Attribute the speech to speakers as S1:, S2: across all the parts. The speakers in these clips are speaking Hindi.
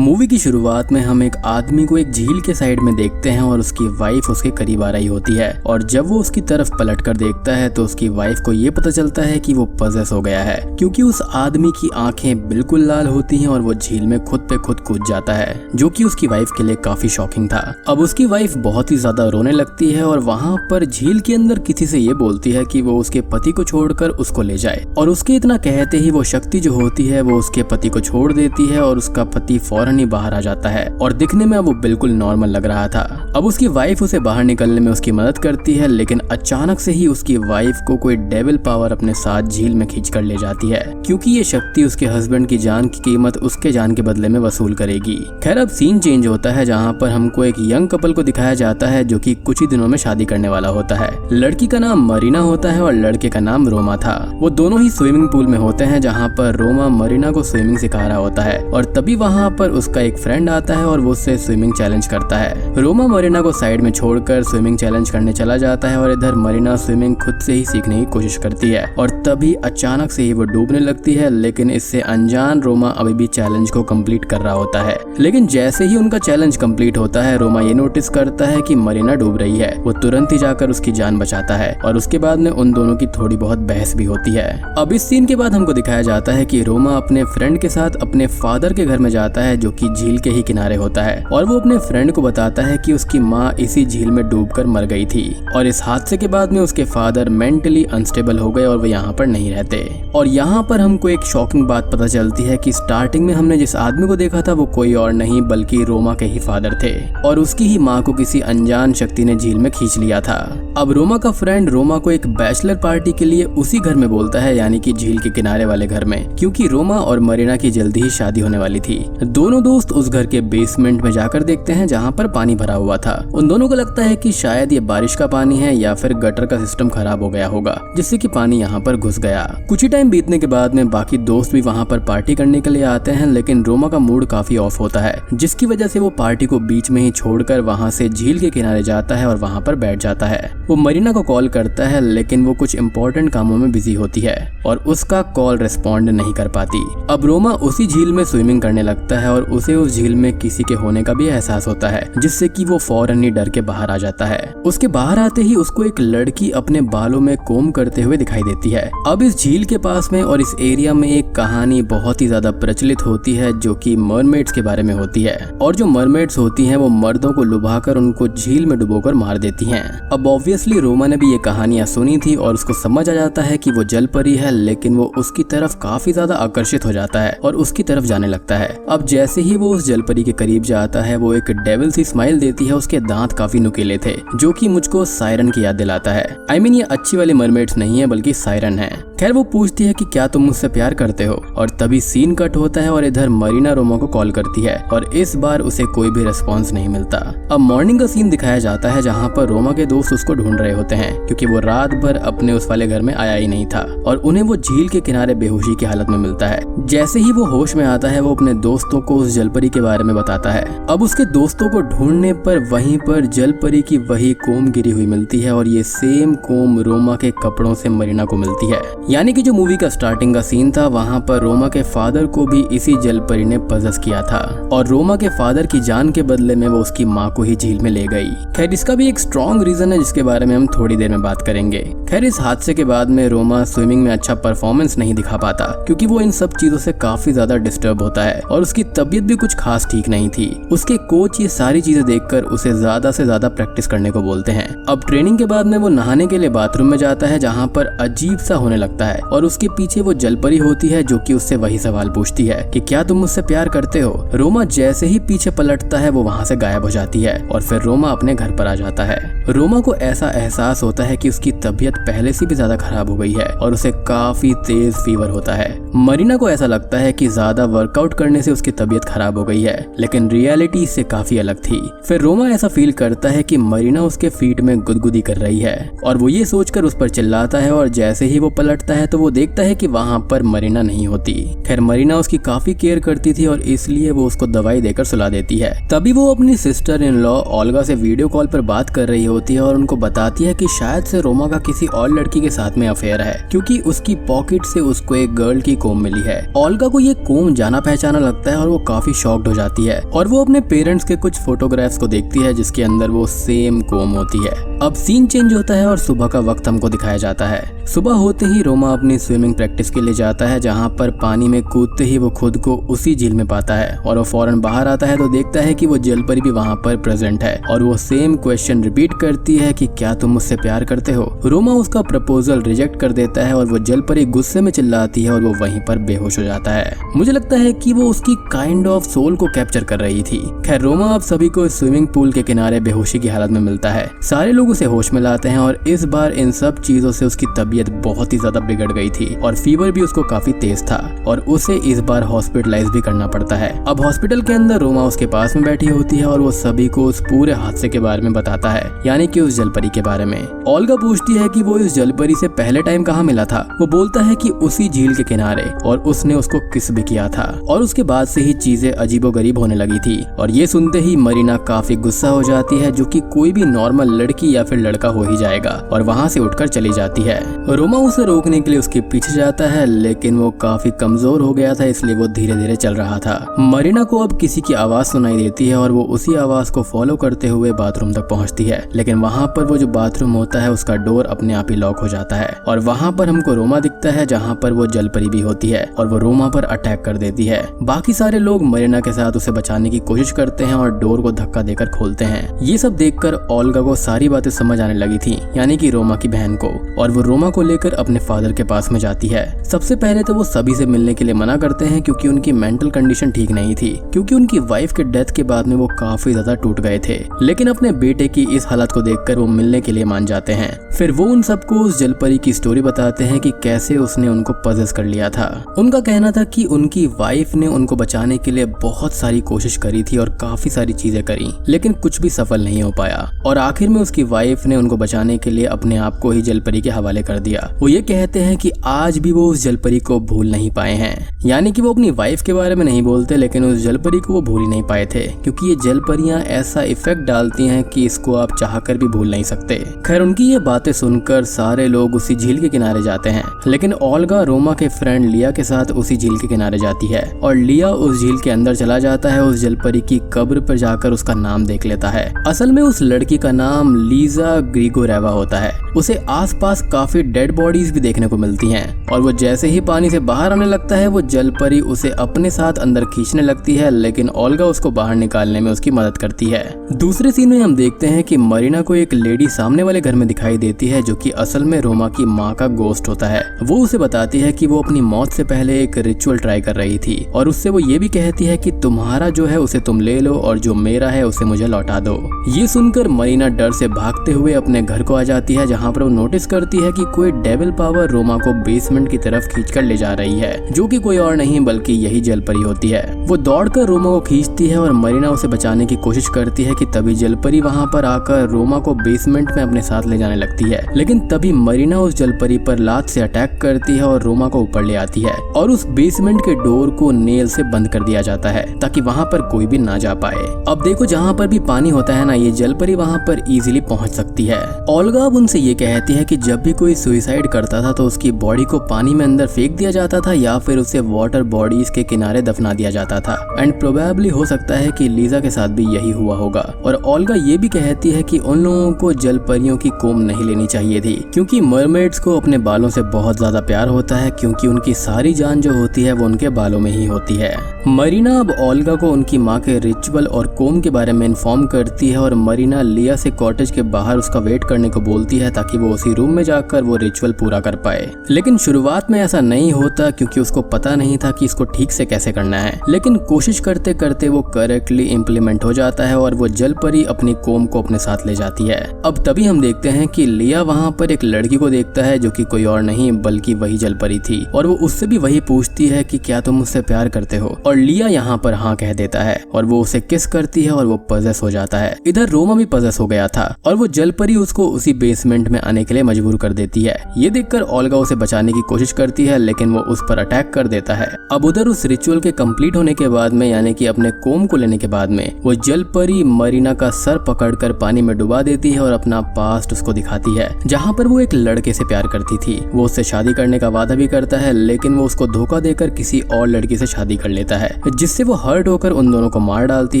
S1: मूवी की शुरुआत में हम एक आदमी को एक झील के साइड में देखते हैं और उसकी वाइफ उसके करीब आ रही होती है और जब वो उसकी तरफ पलट कर देखता है तो उसकी वाइफ को ये पता चलता है कि वो पजेस हो गया है क्योंकि उस आदमी की आंखें बिल्कुल लाल होती हैं और वो झील में खुद पे खुद कूद जाता है, जो कि उसकी वाइफ के लिए काफी शॉकिंग था। अब उसकी वाइफ बहुत ही ज्यादा रोने लगती है और वहाँ पर झील के अंदर किसी से ये बोलती है कि वो उसके पति को छोड़कर उसको ले जाए और उसके इतना कहते ही वो शक्ति जो होती है वो उसके पति को छोड़ देती है और उसका पति फौरन ही बाहर आ जाता है और दिखने में वो बिल्कुल नॉर्मल लग रहा था। अब उसकी वाइफ उसे बाहर निकलने में उसकी मदद करती है, लेकिन अचानक से ही उसकी वाइफ को कोई डेविल पावर अपने साथ झील में खींच कर ले जाती है क्योंकि ये शक्ति उसके हस्बैंड की जान की कीमत उसके जान के बदले में वसूल करेगी। खैर अब सीन चेंज होता है जहाँ पर हमको एक यंग कपल को दिखाया जाता है जो कि कुछ ही दिनों में शादी करने वाला होता है। लड़की का नाम मरीना होता है और लड़के का नाम रोमा था। वो दोनों ही स्विमिंग पूल में होते हैं जहाँ पर रोमा मरीना को स्विमिंग सिखा रहा होता है और तभी वहाँ पर उसका एक फ्रेंड आता है और वो उससे स्विमिंग चैलेंज करता है। रोमा मरीना को साइड में छोड़कर स्विमिंग चैलेंज करने चला जाता है और इधर मरीना स्विमिंग खुद से ही सीखने की कोशिश करती है और तभी अचानक से ही वो डूबने लगती है, लेकिन इससे अनजान रोमा अभी भी चैलेंज को कंप्लीट कर रहा होता है। लेकिन जैसे ही उनका चैलेंज कंप्लीट होता है रोमा ये नोटिस करता है कि मरीना डूब रही है। वो तुरंत ही जाकर उसकी जान बचाता है और उसके बाद में उन दोनों की थोड़ी बहुत बहस भी होती है। अब इस सीन के बाद हमको दिखाया जाता है कि रोमा अपने फ्रेंड के साथ अपने फादर के घर में जाता है जो कि झील के ही किनारे होता है और वो अपने फ्रेंड को बताता है कि उसकी माँ इसी झील में डूबकर मर गई थी और इस हादसे के बाद में उसके फादर मेंटली अनस्टेबल हो गए और वो यहाँ पर नहीं रहते। और यहाँ पर हमको एक शॉकिंग बात पता चलती है कि स्टार्टिंग में हमने जिस आदमी को देखा था वो कोई और नहीं बल्कि रोमा के ही फादर थे और उसकी ही माँ को किसी अनजान शक्ति ने झील में खींच लिया था। अब रोमा का फ्रेंड रोमा को एक बैचलर पार्टी के लिए उसी घर में बोलता है, यानी कि झील के किनारे वाले घर में, क्योंकि रोमा और मरीना की जल्दी ही शादी होने वाली थी। दोनों दोस्त उस घर के बेसमेंट में जाकर देखते हैं जहाँ पर पानी भरा हुआ था। उन दोनों को लगता है कि शायद ये बारिश का पानी है या फिर गटर का सिस्टम खराब हो गया होगा जिससे कि पानी यहाँ पर घुस गया। कुछ ही टाइम बीतने के बाद में बाकी दोस्त भी वहाँ पर पार्टी करने के लिए आते हैं, लेकिन रोमा का मूड काफी ऑफ होता है जिसकी वजह से वो पार्टी को बीच में ही छोड़कर वहाँ से झील के किनारे जाता है और वहाँ पर बैठ जाता है। वो मरीना को कॉल करता है लेकिन वो कुछ इम्पोर्टेंट कामों में बिजी होती है और उसका कॉल रिस्पॉन्ड नहीं कर पाती। अब रोमा उसी झील में स्विमिंग करने लगता है और उसे उस झील में किसी के होने का भी एहसास होता है जिससे कि वो फौरन ही डर के बाहर आ जाता है। उसके बाहर आते ही उसको एक लड़की अपने बालों में कोम करते हुए दिखाई देती है। अब इस झील के पास में और इस एरिया में एक कहानी बहुत ही ज्यादा प्रचलित होती है जो कि मरमेड्स के बारे में होती है और जो मरमेड्स होती हैं वो मर्दों को लुभाकर उनको झील में डुबोकर मार देती हैं। अब ऑब्वियसली रोमा ने भी ये कहानियां सुनी थी और उसको समझ आ जाता है कि वो जल परी है, लेकिन वो उसकी तरफ काफी ज्यादा आकर्षित हो जाता है और उसकी तरफ जाने लगता है। अब जैसे ही वो उस जल परी के करीब जाता है वो एक डेविल सी स्माइल देती है। उसके दांत काफी नुकीले थे जो कि मुझको सायरन की याद दिलाता है। I mean, ये अच्छी वाली मरमेड्स नहीं है बल्कि सायरन है। खैर वो पूछती है कि क्या तुम मुझसे प्यार करते हो और तभी सीन कट होता है और इधर मरीना रोमा को कॉल करती है और इस बार उसे कोई भी रिस्पॉन्स नहीं मिलता। अब मॉर्निंग का सीन दिखाया जाता है जहाँ पर रोमा के दोस्त उसको ढूंढ रहे होते हैं क्योंकि वो रात भर अपने उस वाले घर में आया ही नहीं था और उन्हें वो झील के किनारे बेहोशी की हालत में मिलता है। जैसे ही वो होश में आता है वो अपने दोस्तों को उस जलपरी के बारे में बताता है। अब उसके दोस्तों को ढूंढने पर वहीं पर जलपरी की वही कोम गिरी हुई मिलती है और ये सेम कोम रोमा के कपड़ों से मरीना को मिलती है। यानी कि जो मूवी का स्टार्टिंग का सीन था वहाँ पर रोमा के फादर को भी इसी जलपरी ने पजेस किया था और रोमा के फादर की जान के बदले में वो उसकी माँ को ही झील में ले गई। खैर इसका भी एक स्ट्रॉन्ग रीजन है जिसके बारे में हम थोड़ी देर में बात करेंगे। खैर इस हादसे के बाद में रोमा स्विमिंग में अच्छा परफॉर्मेंस नहीं दिखा पाता क्योंकि वो इन सब चीजों से काफी ज्यादा डिस्टर्ब होता है और उसकी तबीयत भी कुछ खास ठीक नहीं थी। उसके कोच ये सारी चीजें देखकर उसे ज्यादा से ज्यादा प्रैक्टिस करने को बोलते हैं। अब ट्रेनिंग के बाद में वो नहाने के लिए बाथरूम में जाता है जहाँ पर अजीब सा होने लगता है और उसके पीछे वो जलपरी होती है जो कि उससे वही सवाल पूछती है कि क्या तुम मुझसे प्यार करते हो। रोमा जैसे ही पीछे पलटता है वो वहाँ से गायब हो जाती है और फिर रोमा अपने घर पर आ जाता है। रोमा को ऐसा एहसास होता है कि उसकी तबीयत पहले से भी ज्यादा खराब हो गई है और उसे काफी तेज फीवर होता है। मरीना को ऐसा लगता है कि ज्यादा वर्कआउट करने से उसकी तबीयत खराब हो गई है, लेकिन रियलिटी इससे काफी अलग थी। फिर रोमा ऐसा फील करता है कि मरीना उसके फीट में गुदगुदी कर रही है और वो ये सोचकर उस पर चिल्लाता है और जैसे ही वो पलटता है तो वो देखता है कि वहाँ पर मरीना नहीं होती। खैर मरीना उसकी काफी केयर करती थी और इसलिए वो उसको दवाई देकर सुला देती है। तभी वो अपनी सिस्टर इन लॉ ओल्गा से वीडियो कॉल पर बात कर रही होती है और उनको बताती है कि शायद से रोमा का किसी और लड़की के साथ में अफेयर है, क्योंकि उसकी पॉकेट से उसको एक गर्ल की कोम मिली है। ओल्गा को ये कोम जाना पहचाना लगता है और वो काफी शॉक्ड हो जाती है और वो अपने पेरेंट्स के कुछ फोटोग्राफ्स को देखती है जिसके अंदर वो सेम कोम होती है। अब सीन चेंज होता है और सुबह का वक्त हमको दिखाया जाता है। सुबह होते ही रोमा अपनी स्विमिंग प्रैक्टिस के लिए जाता है, जहाँ पर पानी में कूदते ही वो खुद को उसी झील में पाता है और वो फौरन बाहर आता है तो देखता है कि वो जलपरी भी वहाँ पर प्रेजेंट है और वो सेम क्वेश्चन रिपीट करती है कि क्या तुम मुझसे प्यार करते हो। रोमा उसका प्रपोजल रिजेक्ट कर देता है और वो जलपरी गुस्से में चिल्लाती है और वो वहीं पर बेहोश हो जाता है। मुझे लगता है कि वो उसकी काइंड ऑफ सोल को कैप्चर कर रही थी। खैर, रोमा अब सभी को स्विमिंग पूल के किनारे बेहोशी की हालत में मिलता है। सारे लोग उसे होश में लाते हैं और इस बार इन सब चीजों से उसकी तबीयत बहुत ही ज्यादा बिगड़ गई थी और फीवर भी उसको काफी तेज था और उसे इस बार हॉस्पिटलाइज भी करना पड़ता है। अब हॉस्पिटल के अंदर रोमा उसके पास में बैठी होती है और वो सभी को उस पूरे हादसे के बारे में बताता है, यानी कि उस जलपरी के बारे में। ओल्गा पूछती है कि वो इस जलपरी से पहले टाइम कहाँ मिला था। वो बोलता है कि उसी झील के किनारे और उसने उसको किस भी किया था और उसके बाद से ही चीजें अजीबोगरीब होने लगी थी। और ये सुनते ही मरीना काफी गुस्सा हो जाती है, जो कि कोई भी नॉर्मल लड़की या फिर लड़का हो ही जाएगा, और वहाँ से उठकर चली जाती है। रोमा उसे रोकने के लिए उसके पीछे जाता है, लेकिन वो काफी कमजोर हो गया था, इसलिए वो धीरे धीरे चल रहा था। मरीना को अब किसी की आवाज सुनाई देती है और वो उसी आवाज को फॉलो करते हुए बाथरूम तक पहुंचती है, लेकिन वहाँ पर वो जो बाथरूम होता है उसका डोर अपने आप ही लॉक हो जाता है और वहाँ पर हमको रोमा दिखता है, जहाँ पर वो जलपरी भी होती है और वो रोमा पर अटैक कर देती है। बाकी सारे लोग मरीना के साथ उसे बचाने की कोशिश करते हैं और डोर को धक्का देकर खोलते हैं। ये सब देखकर ओल्गा को सारी बातें समझ आने लगी थी, यानी कि रोमा की बहन को, और वो रोमा को लेकर अपने फादर के पास में जाती है। सबसे पहले तो वो सभी से मिलने के लिए मना करते हैं क्योंकि उनकी मेंटल कंडीशन ठीक नहीं थी, क्योंकि उनकी वाइफ के डेथ के बाद में वो काफी ज्यादा टूट गए थे। लेकिन अपने बेटे की इस हालत को देखकर वो मिलने के लिए मान जाते हैं। फिर वो उन सबको उस जलपरी की स्टोरी बताते हैं कि कैसे उसने उनको पजेस कर लिया था। उनका कहना था कि उनकी वाइफ ने उनको बचाने के लिए बहुत सारी कोशिश करी थी और काफी सारी चीजें करी, लेकिन कुछ भी सफल नहीं हो पाया और आखिर में उसकी वाइफ ने उनको बचाने के लिए अपने आप को ही जलपरी के हवाले कर दिया। वो ये कहते हैं कि आज भी वो उस जलपरी को भूल नहीं पाए हैं, यानी कि वो अपनी वाइफ के बारे में नहीं बोलते, लेकिन उस जलपरी को वो भूल ही नहीं पाए थे, क्योंकि ये जलपरियां ऐसा इफेक्ट डालती हैं कि इसको आप चाहकर भी भूल नहीं सकते। खैर, उनकी ये बातें सुनकर सारे लोग उसी झील के किनारे जाते हैं, लेकिन ओल्गा रोमा के फ्रेंड लिया के साथ उसी झील के किनारे जाती है और लिया उस झील के अंदर चला जाता है। उस जलपरी की कब्र पर जाकर उसका नाम देख लेता है। असल में उस लड़की का नाम लीजा ग्रिगोरेवा होता है। उसे आसपास काफी डेड बॉडीज भी देखने को मिलती हैं और वो जैसे ही पानी से बाहर आने लगता है वो जलपरी उसे अपने साथ अंदर खींचने लगती है, लेकिन ओल्गा उसको बाहर निकालने में उसकी मदद करती है। दूसरे सीन में हम देखते हैं कि मरीना को एक लेडी सामने वाले घर में दिखाई देती है, जो कि असल में रोमा की माँ का गोस्ट होता है। वो उसे बताती है कि वो अपनी मौत से पहले एक रिचुअल ट्राई कर रही थी और उससे वो ये भी कहती है कि तुम्हारा जो है उसे तुम ले लो और जो मेरा है उसे मुझे लौटा दो। ये सुनकर मरीना डर से भागते हुए अपने घर को आ जाती है, जहाँ पर वो नोटिस करती है कि कोई डेविल पावर रोमा को बेसमेंट की तरफ खींचकर ले जा रही है, जो कि कोई और नहीं बल्कि यही जलपरी होती है। वो दौड़कर रोमा को खींचती है और मरीना उसे बचाने की कोशिश करती है कि तभी जलपरी वहाँ पर आकर रोमा को बेसमेंट में अपने साथ ले जाने लगती है, लेकिन तभी मरीना उस जलपरी पर लात से अटैक करती है और रोमा को ऊपर ले आती है और उस बेसमेंट के डोर को नेल से बंद कर दिया जाता है ताकि वहाँ पर कोई भी ना जा पाए। अब देखो, जहाँ पर भी पानी होता है ना, ये जलपरी वहाँ पर इजीली पहुँच सकती है। ओल्गा अब उनसे ये कहती है कि जब भी कोई सुसाइड करता था तो उसकी बॉडी को पानी में अंदर फेंक दिया जाता था या फिर उसे वाटर बॉडीज के किनारे दफना दिया जाता था, एंड प्रोबेबली हो सकता है कि लीजा के साथ भी यही हुआ होगा। और ओल्गा ये भी कहती है कि उन लोगों को जलपरियों की कोम नहीं लेनी चाहिए थी, क्योंकि मरमेड्स को अपने बालों से बहुत ज्यादा प्यार होता है, क्योंकि उनकी सारी जान जो होती है वो उनके बालों में ही होती है। मरीना अब ओल्गा को उनकी माँ के रिचुअल और कोम के बारे में इन्फॉर्म करती है और मरीना लिया से कॉटेज के बाहर उसका वेट करने को बोलती है ताकि वो उसी रूम में जाकर वो रिचुअल पूरा कर पाए। लेकिन शुरुआत में ऐसा नहीं होता, क्योंकि उसको पता नहीं था कि इसको ठीक से कैसे करना है, लेकिन कोशिश करते करते वो करेक्टली इम्प्लीमेंट हो जाता है और वो जलपरी अपनी कोम को अपने साथ ले जाती है। अब तभी हम देखते हैं कि लिया वहाँ पर एक लड़की को देखता है, जो कि कोई और नहीं बल्कि वही जलपरी थी, और वो उससे भी वही पूछती है कि क्या तुम मुझसे प्यार करते हो, और लिया यहाँ पर हाँ कह देता है और वो उसे किस करती है और वो पजेस हो जाता है। इधर रोमा भी पजेस हो गया था और वो जलपरी उसको उसी बेसमेंट में आने के लिए मजबूर कर देती है। है। ये देखकर ओल्गा उसे बचाने की कोशिश करती है लेकिन वो उस पर अटैक कर देता है। अब उधर उस रिचुअल के कंप्लीट होने के बाद में यानी कि अपने कोम को लेने के बाद में वो जल परी मरीना का सर पकड़कर पानी में डुबा देती है और अपना पास्ट उसको दिखाती है, जहाँ पर वो एक लड़के से प्यार करती थी। वो उससे शादी करने का वादा भी करता है लेकिन वो उसको धोखा देकर किसी और लड़की से शादी कर लेता है, जिससे वो हर्ट होकर उन दोनों को मार डालती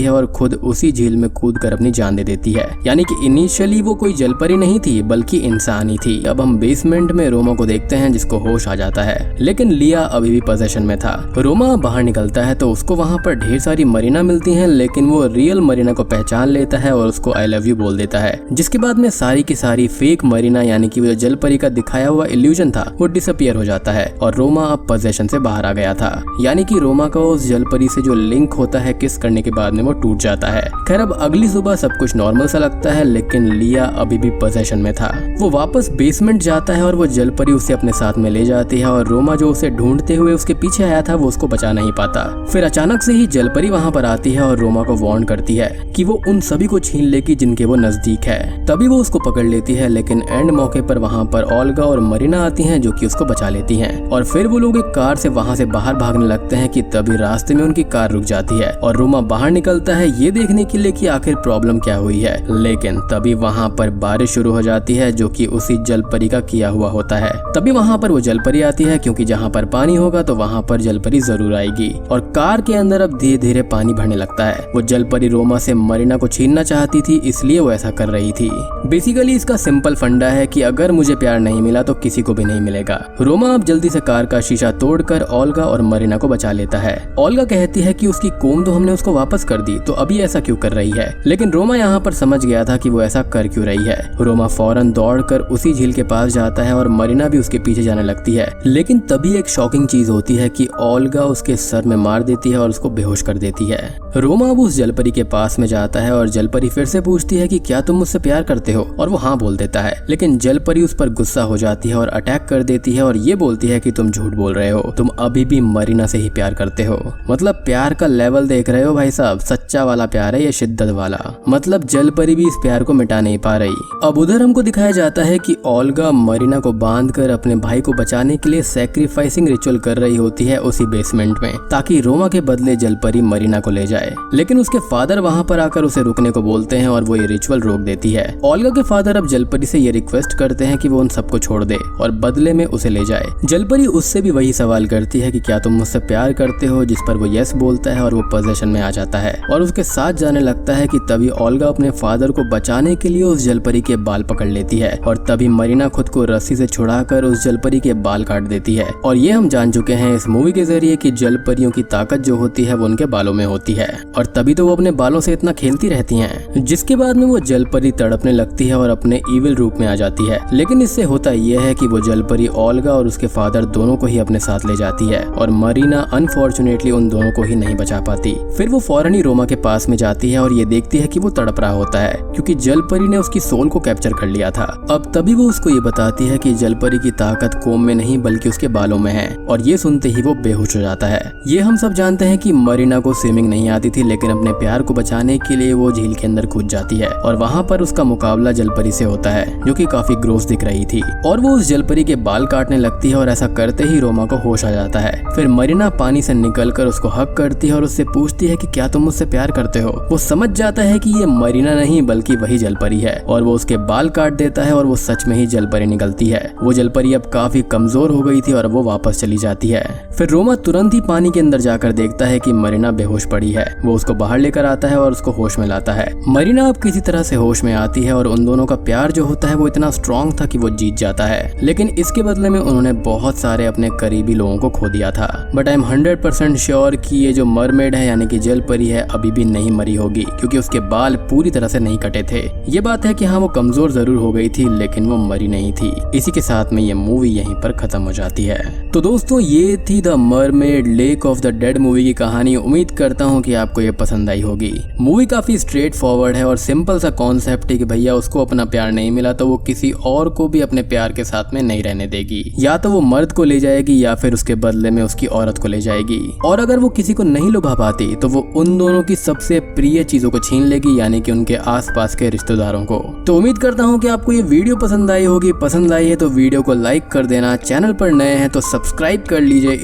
S1: है और खुद उसी झील में कूदकर अपनी जान दे देती है। यानी कि इनिशियली वो कोई जल परी नहीं थी बल्कि इंसान ही थी। अब हम बेसमेंट में रोमा को देखते हैं जिसको होश आ जाता है, लेकिन लिया अभी भी पोजेशन में था। रोमा बाहर निकलता है तो उसको वहाँ पर ढेर सारी मरीना मिलती हैं, लेकिन वो रियल मरीना को पहचान लेता है और उसको आई लव यू बोल देता है, जिसके बाद में सारी की सारी फेक मरीना यानी कि वो जल परी का दिखाया हुआ इल्यूजन था वो डिसअपियर हो जाता है और रोमा अब पोजेशन से बाहर आ गया था। यानी कि रोमा का उस जल परी से जो लिंक होता है किस करने के बाद में वो टूट जाता है। खैर अब अगली सुबह सब कुछ नॉर्मल सा लगता है, लेकिन लिया अभी भी पोजेशन में था। वो वापस बेसमेंट जाता है और वो जल परी उसे अपने साथ में ले जाती है और रोमा जो उसे ढूंढते हुए उसके पीछे आया था वो उसको बचा नहीं पाता। फिर अचानक से ही जल परी वहाँ पर आती है और रोमा को वार्न करती है कि वो उन सभी को छीन लेगी जिनके वो नजदीक है। तभी वो उसको पकड़ लेती है, लेकिन एंड मौके पर वहाँ पर ओल्गा और मरीना आती हैं जो कि उसको बचा लेती हैं और फिर वो लोग एक कार से वहाँ से बाहर भागने लगते हैं कि तभी रास्ते में उनकी कार रुक जाती है और रोमा बाहर निकलता है ये देखने के लिए कि आखिर प्रॉब्लम क्या हुई है। लेकिन तभी वहाँ पर बारिश शुरू हो जाती है जो कि उसी जल परी का किया हुआ होता है। तभी वहाँ पर वो जल परी आती है क्योंकि जहाँ पर पानी होगा तो वहाँ पर जल परी जरूर आएगी और कार के अंदर अब धीरे धीरे पानी भरने लगता है। वो जल परी रोमा से मरीना को छीनना चाहती थी इसलिए वो ऐसा कर रही थी। बेसिकली इसका सिंपल फंडा है कि अगर मुझे प्यार नहीं मिला तो किसी को भी नहीं मिलेगा। रोमा अब जल्दी से कार का शीशा तोड़कर ओल्गा और मरीना को बचा लेता है। ओल्गा कहती है कि उसकी कोम तो हमने उसको वापस कर दी तो अभी ऐसा क्यों कर रही है, लेकिन रोमा यहाँ पर समझ गया था कि वो ऐसा कर क्यों रही है। रोमा फौरन दौड़कर उसी झील के पास जाता है और मरीना भी उसके पीछे जाने लगती है, लेकिन तभी एक शॉकिंग चीज होती है कि ओल्गा उसके सर में मार देती है और उसको बेहोश कर देती है। रोमा अब उस जलपरी के पास में जाता है और जलपरी फिर से पूछती है कि क्या तुम मुझसे प्यार करते हो, और वो हाँ बोल देता है, लेकिन जलपरी उस पर गुस्सा हो जाती है और अटैक कर देती है और ये बोलती है कि तुम झूठ बोल रहे हो, तुम अभी भी मरीना से ही प्यार करते हो। मतलब प्यार का लेवल देख रहे हो भाई साहब, सच्चा वाला प्यार है ये, शिद्दत वाला। मतलब जलपरी भी इस प्यार को मिटा नहीं पा रही। अब उधर हमको दिखाया जाता है कि ओल्गा मरीना को बांधकर अपने भाई को बचाने के लिए सैक्रिफाइसिंग रिचुअल कर रही होती है उसी बेसमेंट में, ताकि रोमा के बदले जलपरी मरीना को ले जाए। लेकिन उसके फादर वहाँ पर आकर उसे रुकने को बोलते हैं और वो ये रिचुअल रोक देती है। ओल्गा के फादर अब जलपरी से ये रिक्वेस्ट करते हैं कि वो उन सबको छोड़ दे और बदले में उसे ले जाए। जलपरी उससे भी वही सवाल करती है कि क्या तुम मुझसे प्यार करते हो, जिस पर वो यस बोलता है और वो पोजीशन में आ जाता है और उसके साथ जाने लगता है कि तभी ओल्गा अपने फादर को बचाने के लिए उस जलपरी के बाल पकड़ लेती है और तभी मरीना खुद को रस्सी से छुड़ाकर उस जलपरी के बाल काट देती है। और ये हम जान चुके हैं इस मूवी के जरिए कि जलपरियों की ताकत जो होती है वो उनके बालों में होती है और तभी तो वो अपने बालों से इतना खेलती रहती हैं। जिसके बाद में वो जलपरी तड़पने लगती है और अपने इविल रूप में आ जाती है। लेकिन इससे होता यह है कि वो जलपरी ओल्गा और उसके फादर दोनों को ही अपने साथ ले जाती है और मरीना अनफॉर्चुनेटली उन दोनों को ही नहीं बचा पाती। फिर वो फौरन ही रोमा के पास में जाती है और ये देखती है कि वो तड़प रहा होता है क्योंकि जलपरी ने उसकी सोल को कैप्चर कर लिया था। अब तभी वो उसको ये बताती है कि जलपरी की ताकत कोम में नहीं बल्कि उसके बालों में है और ये सुनते ही वो बेहोश हो जाता है। ये हम सब जानते हैं कि मरीना को स्विमिंग नहीं आती थी, लेकिन अपने प्यार को बचाने के लिए वो झील के अंदर कूद जाती है और वहाँ पर उसका मुकाबला जलपरी से होता है जो कि काफी ग्रोस दिख रही थी और वो उस जलपरी के बाल काटने लगती है और ऐसा करते ही रोमा को होश आ जाता है। फिर मरीना पानी से निकलकर उसको हक करती है और उससे पूछती है कि क्या तुम मुझसे प्यार करते हो। वो समझ जाता है कि ये मरीना नहीं बल्कि वही जलपरी है और वो उसके बाल काट देता है और वो सच में ही जलपरी निकलती है। वो जलपरी अब काफी कमजोर हो गई थी और वो वापस चली जाती है। फिर रोमा तुरंत ही पानी के अंदर जाकर देखता है कि मरीना बेहोश पड़ी है। वो उसको बाहर लेकर आता है और उसको होश में लाता है। मरीना अब किसी तरह से होश में आती है और उन दोनों का प्यार जो होता है वो इतना स्ट्रॉन्ग था कि वो जीत जाता है, लेकिन इसके बदले में उन्होंने बहुत सारे अपने करीबी लोगों को खो दिया था। बट आई एम 100% श्योर कि ये जो मरमेड है यानी कि जलपरी है अभी भी नहीं मरी होगी क्योंकि उसके बाल पूरी तरह से नहीं कटे थे। ये बात है कि हाँ वो कमजोर जरूर हो गई थी लेकिन वो मरी नहीं थी। इसी के साथ में ये मूवी यहीं पर खत्म हो जाती है। तो दोस्तों ये थी the mermaid lake of the dead movie की कहानी। उम्मीद करता हूँ कि आपको ये पसंद आई होगी। मूवी काफी स्ट्रेट फॉरवर्ड है और सिंपल सा कॉन्सेप्ट है कि भैया उसको अपना प्यार नहीं मिला तो वो किसी और को भी अपने प्यार के साथ में नहीं रहने देगी, या तो वो मर्द को ले जाएगी या फिर उसके बदले में उसकी औरत को ले जाएगी। और अगर वो किसी को नहीं लुभा पाती तो वो उन दोनों की सबसे प्रिय चीजों को छीन लेगी यानी कि उनके आसपास के रिश्तेदारों को। तो उम्मीद करता हूँ कि आपको ये वीडियो पसंद आई होगी। पसंद पसंद आई है तो वीडियो को लाइक कर देना, चैनल पर नए हैं तो सब्सक्राइब कर लीजिए